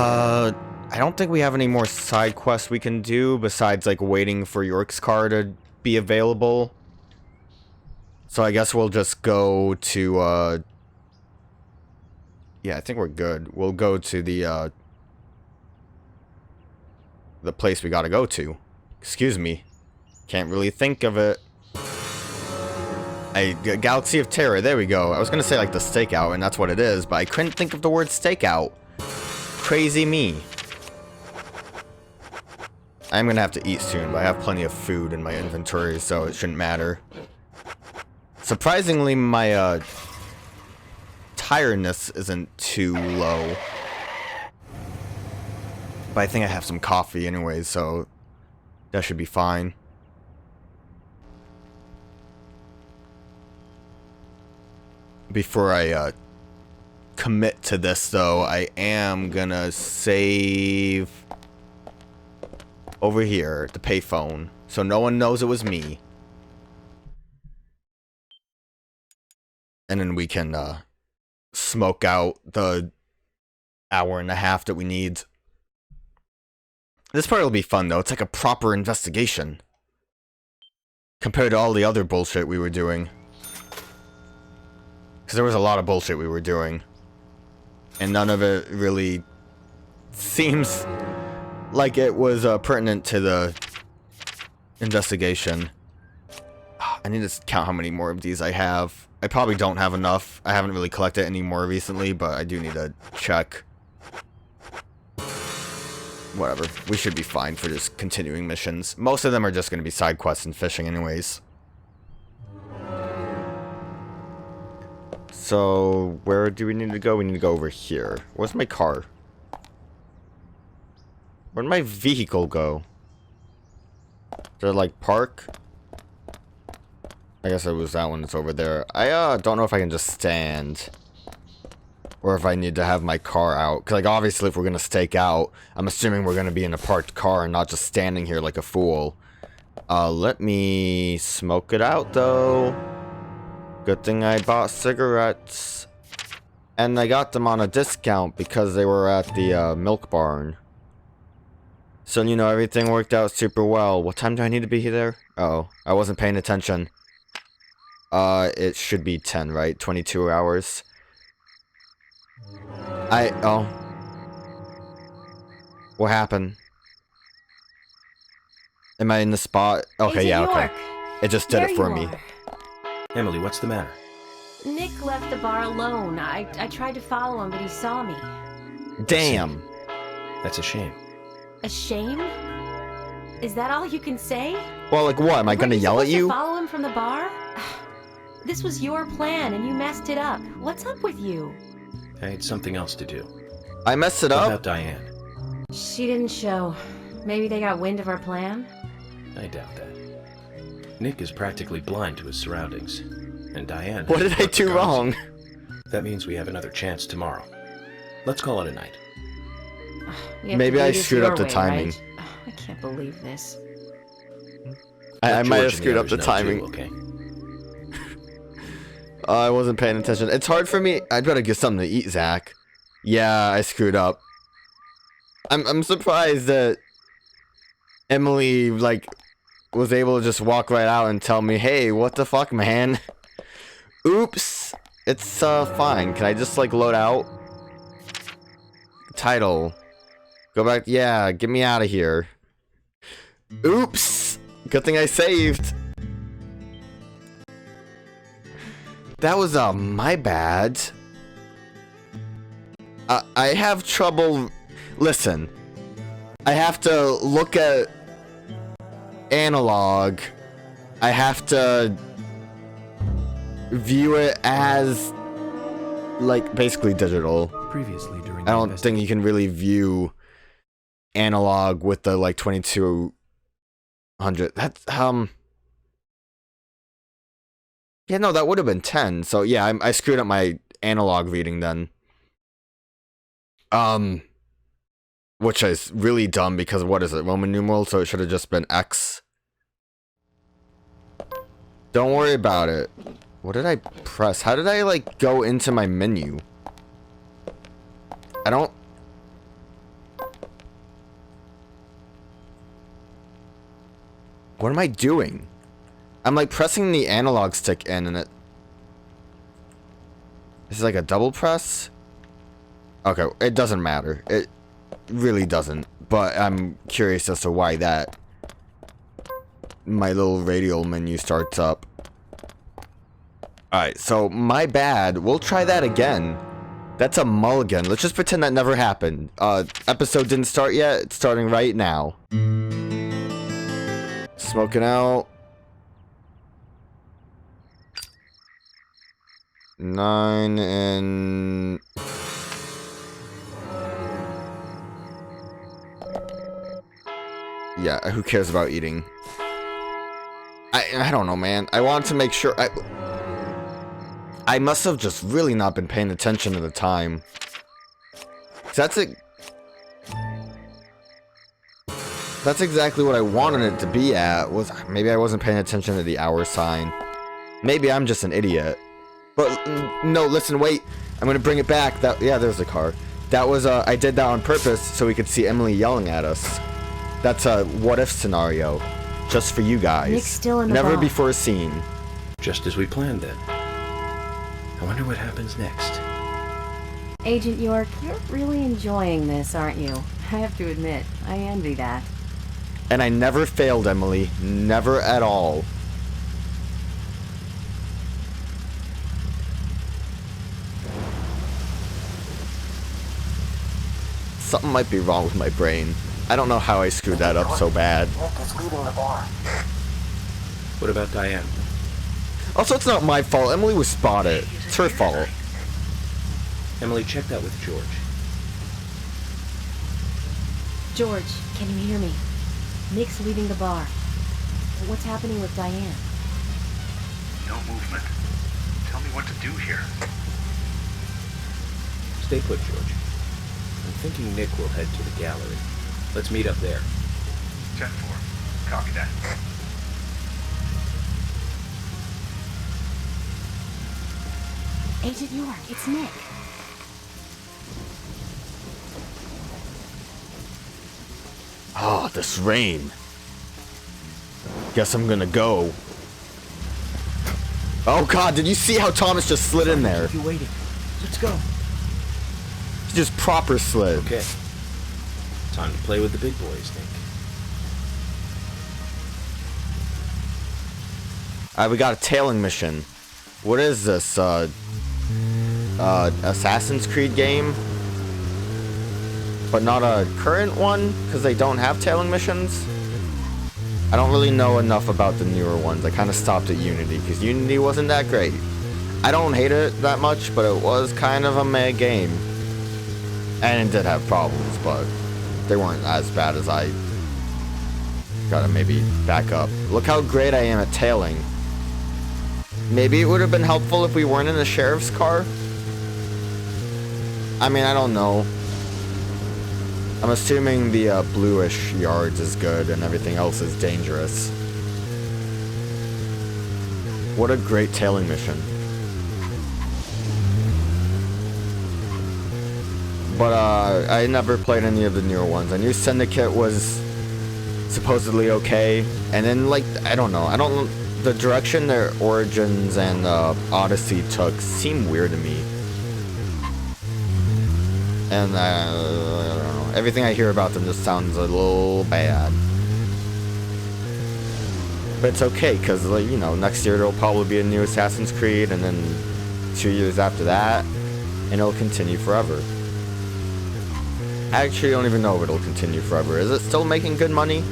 I don't think we have any more side quests we can do besides, like, waiting for York's car to be available. So I guess we'll just go to, yeah, I think we're good. We'll go to the place we gotta go to. Excuse me. Can't really think of it. A Galaxy of Terror, there we go. I was gonna say, like, the stakeout, and that's what it is, but I couldn't think of the word stakeout. Crazy me. I'm gonna have to eat soon, but I have plenty of food in my inventory, so it shouldn't matter. Surprisingly, my, tiredness isn't too low. But I think I have some coffee anyway, so that should be fine. Before I, commit to this, though, I am gonna save over here, the payphone, so no one knows it was me. And then we can, smoke out the hour and a half that we need. This part will be fun, though. It's like a proper investigation. Compared to all the other bullshit we were doing. Because there was a lot of bullshit we were doing. And none of it really seems like it was pertinent to the investigation. I need to count how many more of these I have. I probably don't have enough. I haven't really collected any more recently, but I do need to check. Whatever. We should be fine for just continuing missions. Most of them are just going to be side quests and fishing anyways. So, where do we need to go? We need to go over here. Where's my car? Where'd my vehicle go? Did it, like, park? I guess it was that one that's over there. I, don't know if I can just stand. Or if I need to have my car out. Because, like, obviously if we're going to stake out, I'm assuming we're going to be in a parked car and not just standing here like a fool. Let me smoke it out, though. Good thing I bought cigarettes. And I got them on a discount because they were at the, milk barn. So, you know, everything worked out super well. What time do I need to be there? Oh, I wasn't paying attention. It should be 10, right? 22 hours. Oh. What happened? Am I in the spot? Okay, yeah, okay. It just did it for me. Emily, what's the matter? Nick left the bar alone. I tried to follow him, but he saw me. Damn. That's a shame. A shame? Is that all you can say? Well, like what? Am I gonna yell at you? Follow him from the bar? This was your plan, and you messed it up. What's up with you? I had something else to do. I messed it up? What about Diane? She didn't show. Maybe they got wind of our plan? I doubt that. Nick is practically blind to his surroundings. And Diane... What did I do wrong? That means we have another chance tomorrow. Let's call it a night. Maybe I screwed up the timing. Right? I can't believe this. I might have screwed up the timing. Too, okay? I wasn't paying attention. It's hard for me. I'd better get something to eat, Zach. Yeah, I screwed up. I'm surprised that Emily, like, was able to just walk right out and tell me, hey, what the fuck, man? Oops. It's, fine. Can I just, like, load out? Title. Go back. Yeah, get me out of here. Oops. Good thing I saved. That was, my bad. I have trouble... Listen. I have to look at analog. I have to view it as, like, basically digital. Previously during I don't think you can really view analog with the, like, 2200. That's, yeah, no, that would have been 10. So, yeah, I screwed up my analog reading then. Which is really dumb because what is it? Roman numeral, so it should have just been X. Don't worry about it. What did I press? How did I, like, go into my menu? I don't... What am I doing? I'm like pressing the analog stick in and it... Is it like a double press? Okay, it doesn't matter. It really doesn't. But I'm curious as to why that... My little radial menu starts up. Alright, so my bad. We'll try that again. That's a mulligan. Let's just pretend that never happened. Episode didn't start yet. It's starting right now. Smoking out. 9 and... Yeah, who cares about eating? I don't know, man. I wanted to make sure... I must have just really not been paying attention at the time. That's exactly what I wanted it to be at. Maybe I wasn't paying attention to the hour sign. Maybe I'm just an idiot. But no, listen, wait. I'm gonna bring it back. Yeah, there's the car. That was I did that on purpose so we could see Emily yelling at us. That's a what if scenario, just for you guys. Nick's still in the Never bar. before seen. Just as we planned then. I wonder what happens next. Agent York, you're really enjoying this, aren't you? I have to admit, I envy that. And I never failed, Emily. Never at all. Something might be wrong with my brain. I don't know how I screwed that up so bad. Nick is leaving the bar. What about Diane? Also, it's not my fault. Emily was spotted. It's her fault. Emily, check that with George. George, can you hear me? Nick's leaving the bar. What's happening with Diane? No movement. Tell me what to do here. Stay put, George. I'm thinking Nick will head to the gallery. Let's meet up there. 10-4. Copy that. Agent York, it's Nick. Oh, this rain. Guess I'm gonna go. Oh god, did you see how Thomas just slid in there? You waiting. Let's go. He just proper slid. Okay. Time to play with the big boys, Nick. Alright, we got a tailing mission. What is this, Assassin's Creed game? But not a current one, because they don't have tailing missions? I don't really know enough about the newer ones. I kind of stopped at Unity, because Unity wasn't that great. I don't hate it that much, but it was kind of a meh game. And it did have problems, but they weren't as bad as I... Gotta maybe back up. Look how great I am at tailing. Maybe it would have been helpful if we weren't in the sheriff's car? I mean, I don't know. I'm assuming the bluish yards is good and everything else is dangerous. What a great tailing mission. But I never played any of the newer ones. I knew Syndicate was supposedly okay, and then like I don't know. The direction their Origins and Odyssey took seemed weird to me. And I don't know. Everything I hear about them just sounds a little bad. But it's okay, because, like, you know, next year there'll probably be a new Assassin's Creed, and then 2 years after that, and it'll continue forever. I actually don't even know if it'll continue forever. Is it still making good money?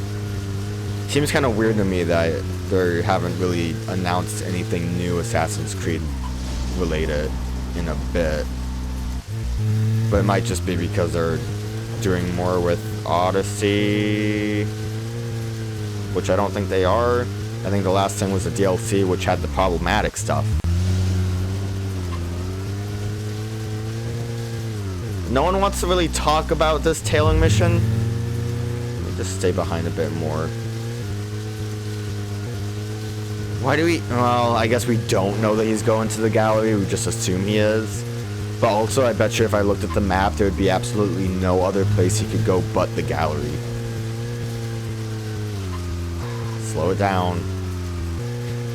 Seems kind of weird to me that they haven't really announced anything new Assassin's Creed related in a bit. But it might just be because they're doing more with Odyssey, which I don't think they are. I think the last thing was the DLC, which had the problematic stuff. No one wants to really talk about this tailing mission. Let me just stay behind a bit more. Why do we... Well, I guess we don't know that he's going to the gallery. We just assume he is. But also, I bet you if I looked at the map, there would be absolutely no other place he could go but the gallery. This slow it down.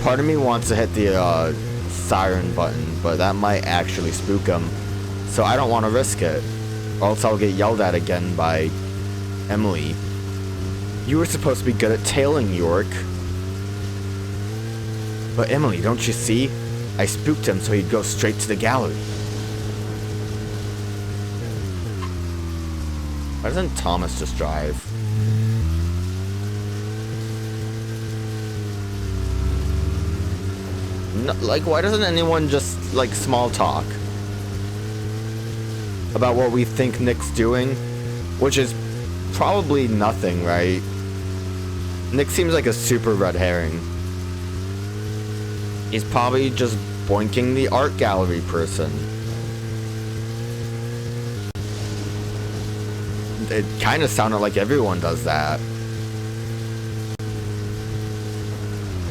Part of me wants to hit the siren button, but that might actually spook him. So I don't want to risk it, or else I'll get yelled at again by Emily. You were supposed to be good at tailing, York. But Emily, don't you see? I spooked him so he'd go straight to the gallery. Why doesn't Thomas just drive? No, like, why doesn't anyone just, like, small talk about what we think Nick's doing? Which is probably nothing, right? Nick seems like a super red herring. He's probably just boinking the art gallery person. It kind of sounded like everyone does that.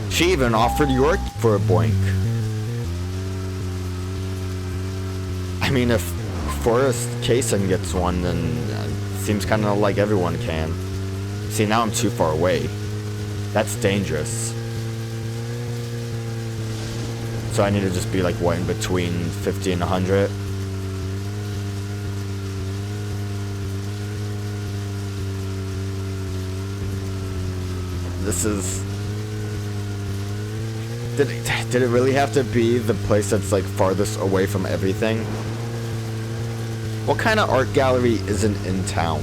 She even offered York for a boink. I mean, if Forrest Kaysen gets one, then it seems kind of like everyone can. See, now I'm too far away. That's dangerous. So I need to just be like, what, in between 50 and 100? This is... Did it really have to be the place that's like farthest away from everything? What kind of art gallery isn't in town?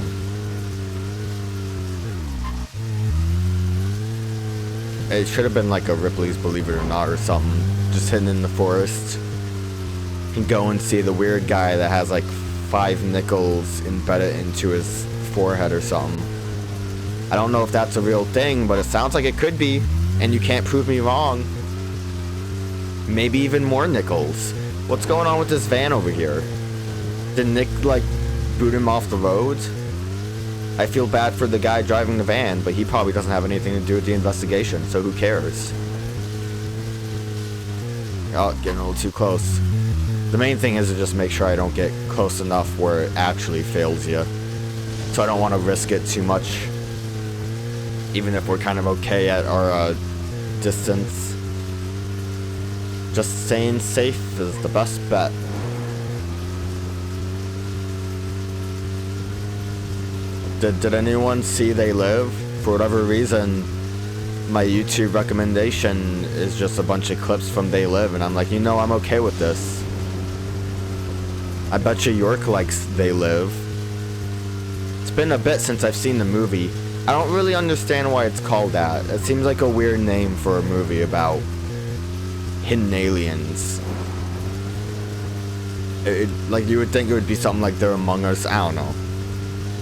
It should have been like a Ripley's Believe It or Not or something. Just hidden in the forest. You can go and see the weird guy that has like 5 nickels embedded into his forehead or something. I don't know if that's a real thing, but it sounds like it could be. And you can't prove me wrong. Maybe even more nickels. What's going on with this van over here? Did Nick, like, boot him off the road? I feel bad for the guy driving the van, but he probably doesn't have anything to do with the investigation, so who cares? Oh, getting a little too close. The main thing is to just make sure I don't get close enough where it actually fails you. So I don't want to risk it too much. Even if we're kind of okay at our distance. Just staying safe is the best bet. Did anyone see They Live? For whatever reason, my YouTube recommendation is just a bunch of clips from They Live, and I'm like, you know, I'm okay with this. I bet you York likes They Live. It's been a bit since I've seen the movie. I don't really understand why it's called that. It seems like a weird name for a movie about hidden aliens. Like, you would think it would be something like They're Among Us. I don't know.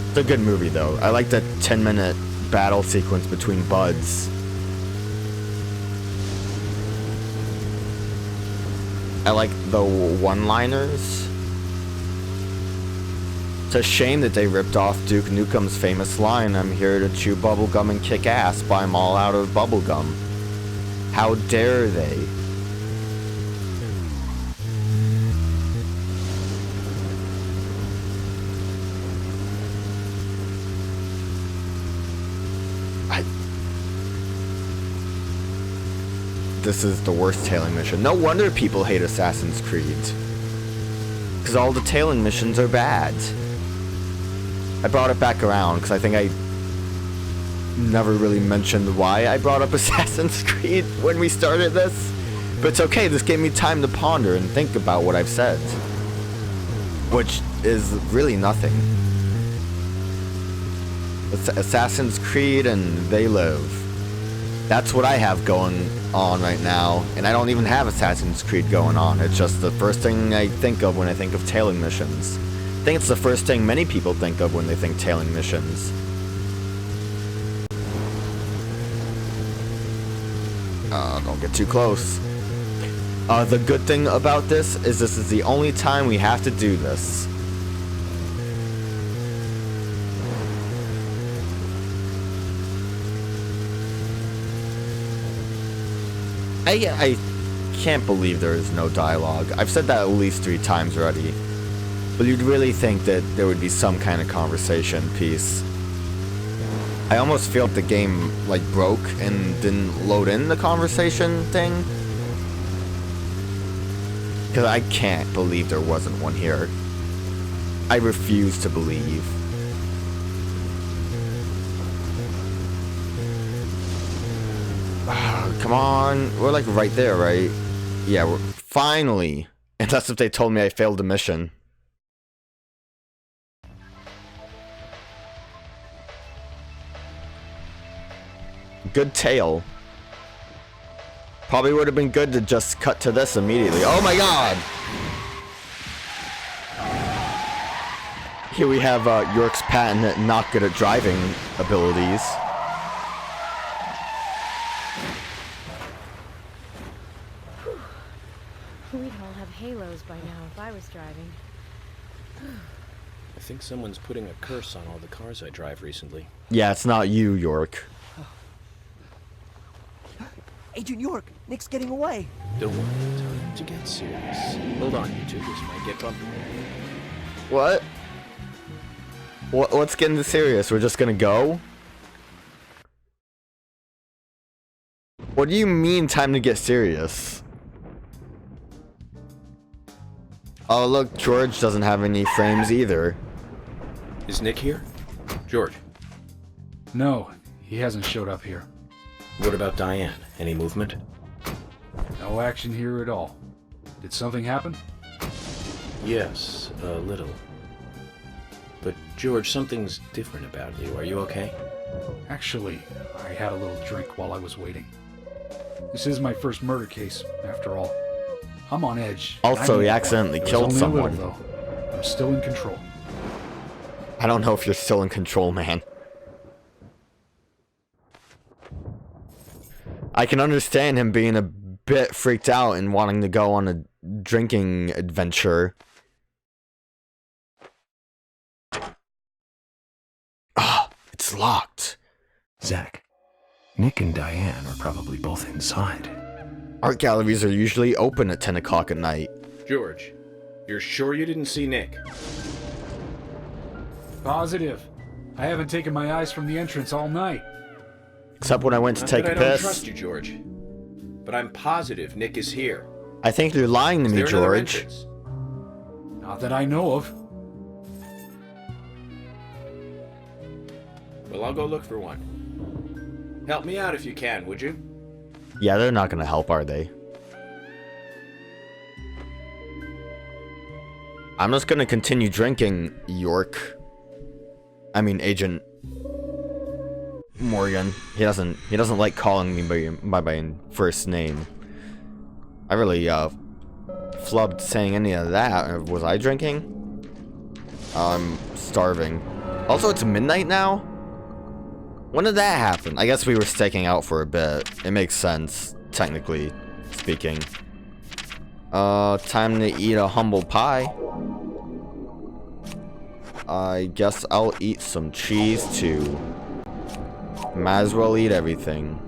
It's a good movie, though. I like the 10-minute battle sequence between buds. I like the one-liners. It's a shame that they ripped off Duke Nukem's famous line, "I'm here to chew bubblegum and kick ass, but I'm all out of bubblegum." How dare they? This is the worst tailing mission. No wonder people hate Assassin's Creed. Because all the tailing missions are bad. I brought it back around because I think I never really mentioned why I brought up Assassin's Creed when we started this. But it's okay, this gave me time to ponder and think about what I've said. Which is really nothing. It's Assassin's Creed and They Live. That's what I have going on right now, and I don't even have Assassin's Creed going on. It's just the first thing I think of when I think of tailing missions. I think it's the first thing many people think of when they think tailing missions. Don't get too close. The good thing about this is the only time we have to do this. I can't believe there is no dialogue. I've said that at least 3 times already. But you'd really think that there would be some kind of conversation piece. I almost feel like the game, like, broke and didn't load in the conversation thing. Because I can't believe there wasn't one here. I refuse to believe. Come on. We're, like, right there, right? Yeah, we're finally. And that's if they told me I failed the mission. Good tale. Probably would have been good to just cut to this immediately. Oh my god! Here we have York's patent not good at driving abilities. We'd all have halos by now if I was driving. I think someone's putting a curse on all the cars I drive recently. Yeah, it's not you, York. Agent York, Nick's getting away. Don't worry, time to get serious. Hold on, you two, this might get bumpy. What? What's getting serious? We're just gonna go? What do you mean time to get serious? Oh look, George doesn't have any frames either. Is Nick here? George. No, he hasn't showed up here. What about Diane? Any movement? No action here at all. Did something happen? Yes, a little. But George, something's different about you. Are you okay? Actually, I had a little drink while I was waiting. This is my first murder case, after all. I'm on edge. Also, he accidentally killed someone. Though. I'm still in control. I don't know if you're still in control, man. I can understand him being a bit freaked out and wanting to go on a drinking adventure. Ah, it's locked. Zach, Nick and Diane are probably both inside. Art galleries are usually open at 10 o'clock at night. George, you're sure you didn't see Nick? Positive. I haven't taken my eyes from the entrance all night. Except when I went to Not take that a I don't piss. trust you, George. But I'm positive Nick is here. I think you're lying to me, Is there another George. entrance? Not that I know of. Well, I'll go look for one. Help me out if you can, would you? Yeah, they're not gonna help, are they? I'm just gonna continue drinking, York. I mean, Agent Morgan. He doesn't like calling me by my first name. I really flubbed saying any of that. Was I drinking? I'm starving. Also, it's midnight now? When did that happen? I guess we were staking out for a bit. It makes sense, technically speaking. Time to eat a humble pie. I guess I'll eat some cheese too. Might as well eat everything.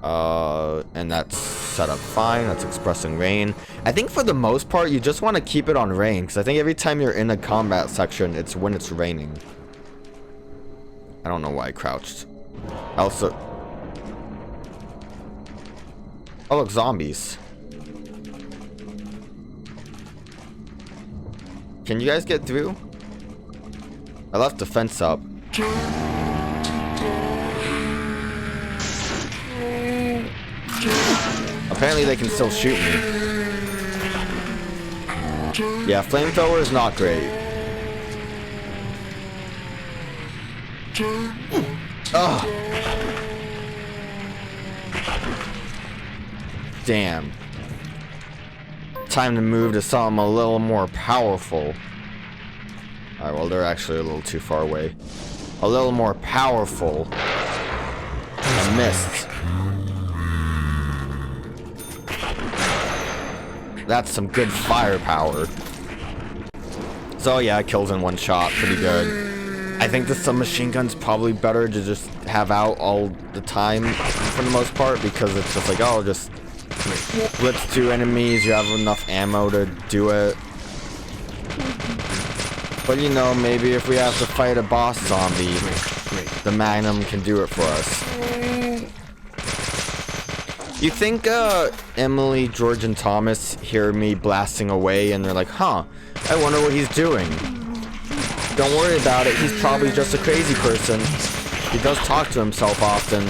And that's set up fine. That's expressing rain. I think for the most part, you just want to keep it on rain, because I think every time you're in a combat section, it's when it's raining. I don't know why I crouched. Also... Oh, look, zombies. Can you guys get through? I left the fence up. Apparently they can still shoot me. Yeah, flamethrower is not great. Ugh. Damn. Time to move to something a little more powerful. Alright, well, they're actually a little too far away. A little more powerful. I missed. That's some good firepower. So yeah, I killed in one shot. Pretty good. I think the submachine gun's probably better to just have out all the time for the most part, because it's just like, oh, just blitz 2 enemies, you have enough ammo to do it. But you know, maybe if we have to fight a boss zombie, The Magnum can do it for us. You think Emily, George, and Thomas hear me blasting away and they're like, huh, I wonder what he's doing. Don't worry about it, he's probably just a crazy person. He does talk to himself often.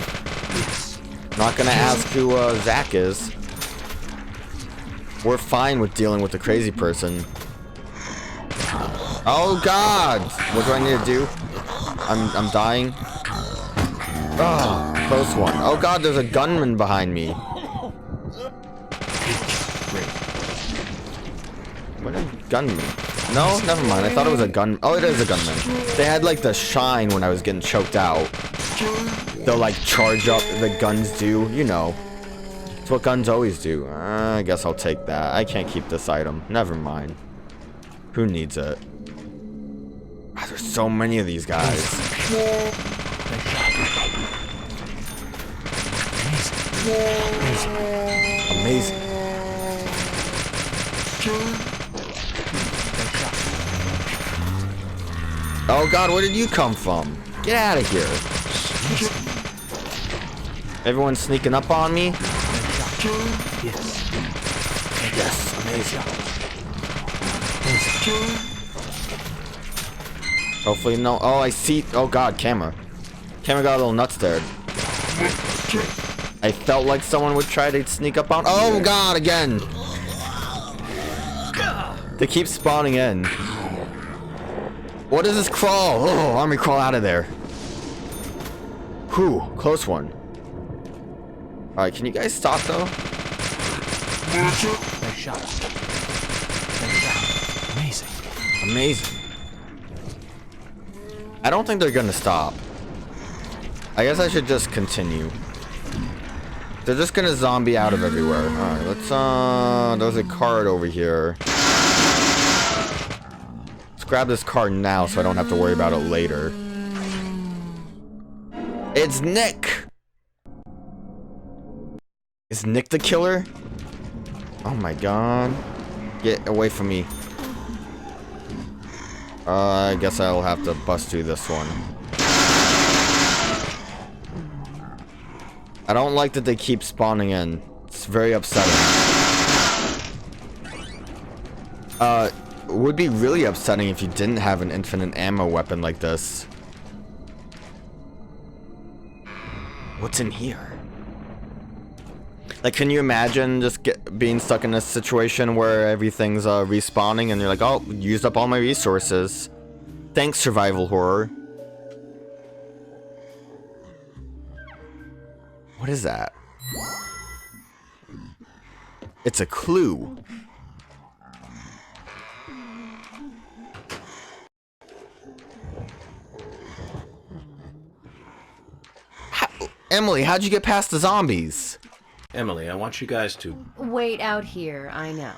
Not gonna ask who Zach is. We're fine with dealing with a crazy person. Oh god! What do I need to do? I'm dying. Oh, close one. Oh god, there's a gunman behind me. What a gunman? No, never mind. I thought it was a gun. Oh, it is a gunman. They had like the shine when I was getting choked out. They'll like charge up. The guns do, you know. It's what guns always do. I guess I'll take that. I can't keep this item. Never mind. Who needs it? Ah, there's so many of these guys. Amazing. Oh god, where did you come from? Get out of here. Everyone's sneaking up on me? Yes, amazing. Hopefully no. Oh, I see. Oh god, camera. Camera got a little nuts there. I felt like someone would try to sneak up on. Oh god, again. They keep spawning in. What is this crawl? Oh, army crawl out of there. Whew, close one. Alright, can you guys stop though? Nice shot. Amazing. Amazing. I don't think they're gonna stop. I guess I should just continue. They're just gonna zombie out of everywhere. Alright, let's there's a card over here. Let's grab this card now so I don't have to worry about it later. It's Nick! Is Nick the killer? Oh my god. Get away from me. I guess I'll have to bust through this one. I don't like that they keep spawning in. It's very upsetting. It would be really upsetting if you didn't have an infinite ammo weapon like this. What's in here? Like, can you imagine just being stuck in a situation where everything's respawning and you're like, oh, used up all my resources. Thanks, survival horror. What is that? It's a clue. Emily, how'd you get past the zombies? Emily, I want you guys to... Wait out here, I know.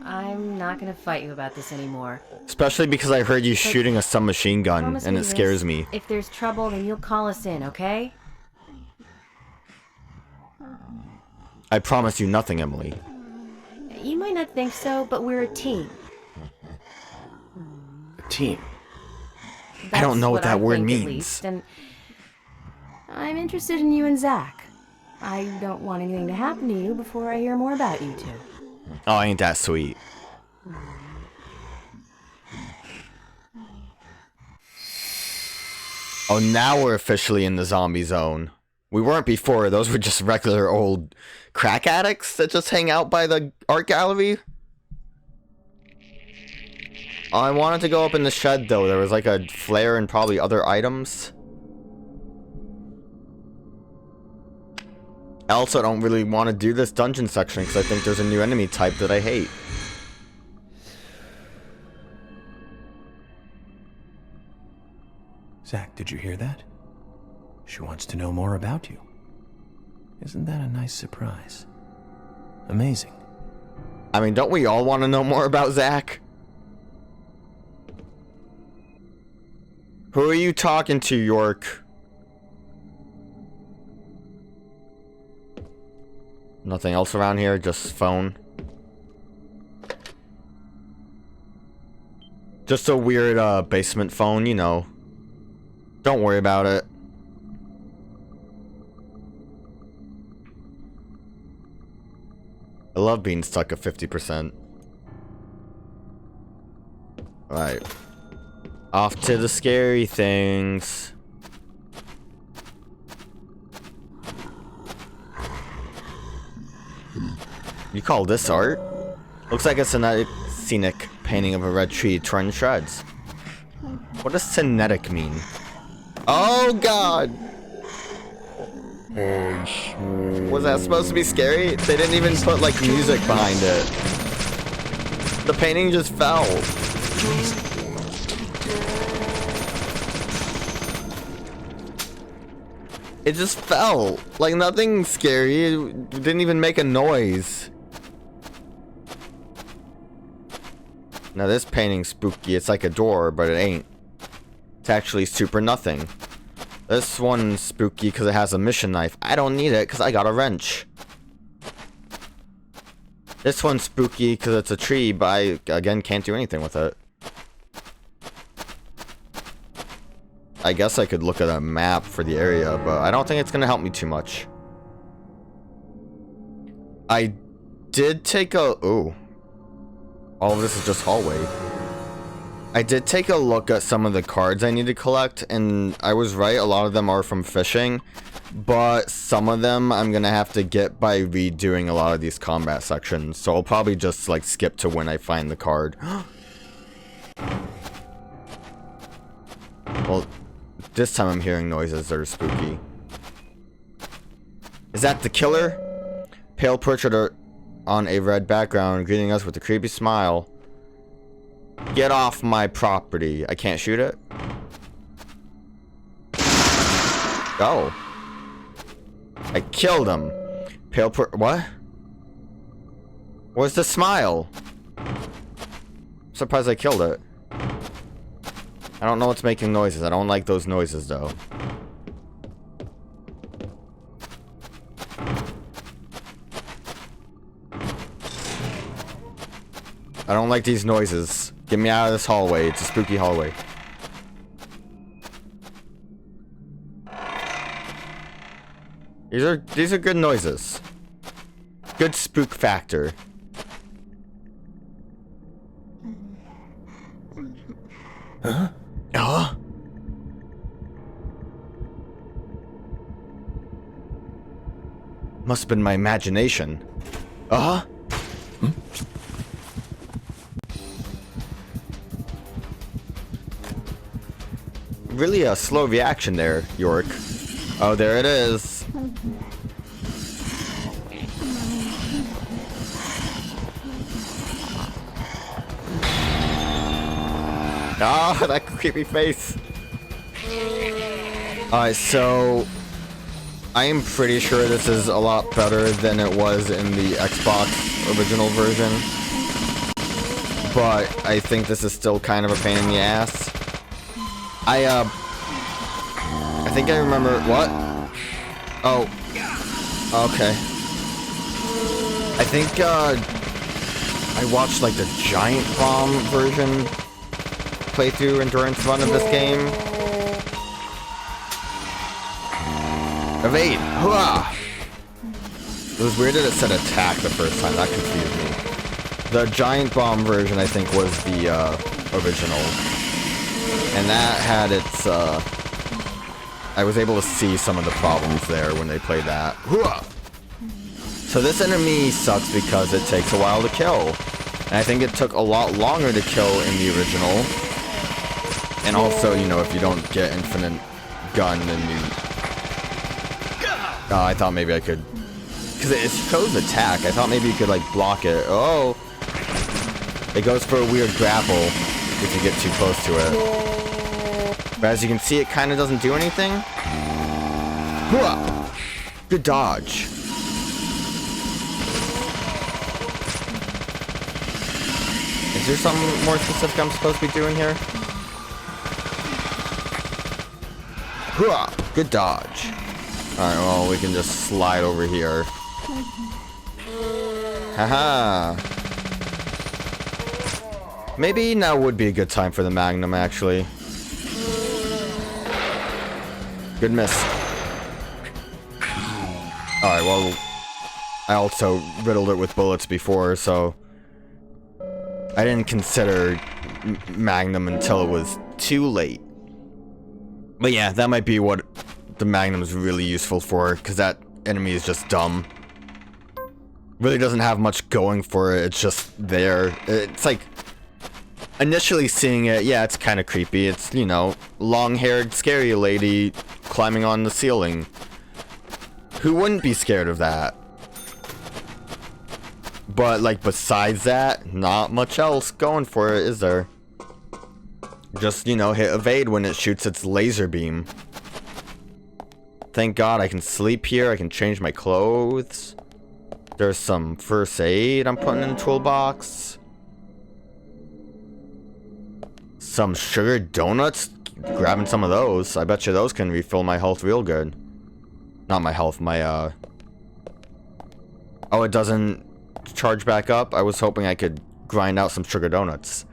I'm not gonna fight you about this anymore. Especially because I heard you shooting a submachine gun, Promise and me it scares this. me. If there's trouble, then you'll call us in, okay? I promise you nothing, Emily. You might not think so, but we're a team. A team. I don't know what that word think, means. At least, and I'm interested in you and Zach. I don't want anything to happen to you before I hear more about you two. Oh, ain't that sweet. Oh, now we're officially in the zombie zone. We weren't before. Those were just regular old crack addicts that just hang out by the art gallery. Oh, I wanted to go up in the shed, though. There was like a flare and probably other items. I also don't really want to do this dungeon section because I think there's a new enemy type that I hate. Zach, did you hear that? She wants to know more about you. Isn't that a nice surprise? Amazing. I mean, don't we all want to know more about Zach? Who are you talking to, York? Nothing else around here, just phone. Just a weird basement phone, you know. Don't worry about it. I love being stuck at 50%. Alright. Off to the scary things. You call this art? Looks like a scenic painting of a red tree torn to shreds. What does "scenic" mean? Oh god! Was that supposed to be scary? They didn't even put like music behind it. The painting just fell. It just fell. Like nothing scary. It didn't even make a noise. Now this painting's spooky. It's like a door, but it ain't. It's actually super nothing. This one's spooky because it has a mission knife. I don't need it because I got a wrench. This one's spooky because it's a tree, but I, again, can't do anything with it. I guess I could look at a map for the area, but I don't think it's going to help me too much. I did take a... Ooh. All of this is just hallway. I did take a look at some of the cards I need to collect, and I was right, a lot of them are from fishing, but some of them I'm gonna have to get by redoing a lot of these combat sections, so I'll probably just like skip to when I find the card. Well, this time I'm hearing noises that are spooky. Is that the killer? Pale portrait on a red background, greeting us with a creepy smile. Get off my property. I can't shoot it? Oh. I killed him. Pale what? Where's the smile? I'm surprised I killed it. I don't know what's making noises. I don't like those noises, though. I don't like these noises. Get me out of this hallway. It's a spooky hallway. These are good noises. Good spook factor. Huh? Huh? Must have been my imagination. Uh-huh. Really a slow reaction there, York. Oh, there it is. Ah, that creepy face. Alright, so I am pretty sure this is a lot better than it was in the Xbox original version. But I think this is still kind of a pain in the ass. I think I remember... What? Oh. Okay. I think, I watched, like, the Giant Bomb version playthrough endurance run of this game. Evade! Hurrah! It was weird that it said attack the first time. That confused me. The Giant Bomb version, I think, was the, original. And that had its, I was able to see some of the problems there when they played that. Hooah! So this enemy sucks because it takes a while to kill. And I think it took a lot longer to kill in the original. And also, you know, if you don't get infinite gun, then you... I thought maybe I could... Because it shows attack. I thought maybe you could, like, block it. Oh! It goes for a weird grapple if you get too close to it. But as you can see, it kind of doesn't do anything. Hooah! Good dodge. Is there something more specific I'm supposed to be doing here? Hooah! Good dodge. Alright, well, we can just slide over here. Haha! Maybe now would be a good time for the Magnum, actually. Good miss. Alright, well, I also riddled it with bullets before, so I didn't consider Magnum until it was too late. But yeah, that might be what the Magnum is really useful for, because that enemy is just dumb. Really doesn't have much going for it, it's just there. It's like, initially seeing it, yeah, it's kind of creepy. It's, you know, long-haired, scary lady climbing on the ceiling. Who wouldn't be scared of that? But, like, besides that, not much else going for it, is there? Just, you know, hit evade when it shoots its laser beam. Thank God I can sleep here, I can change my clothes. There's some first aid I'm putting in the toolbox. Some sugar donuts? Grabbing some of those. I bet you those can refill my health real good. Not my health, my, Oh, it doesn't charge back up? I was hoping I could grind out some sugar donuts.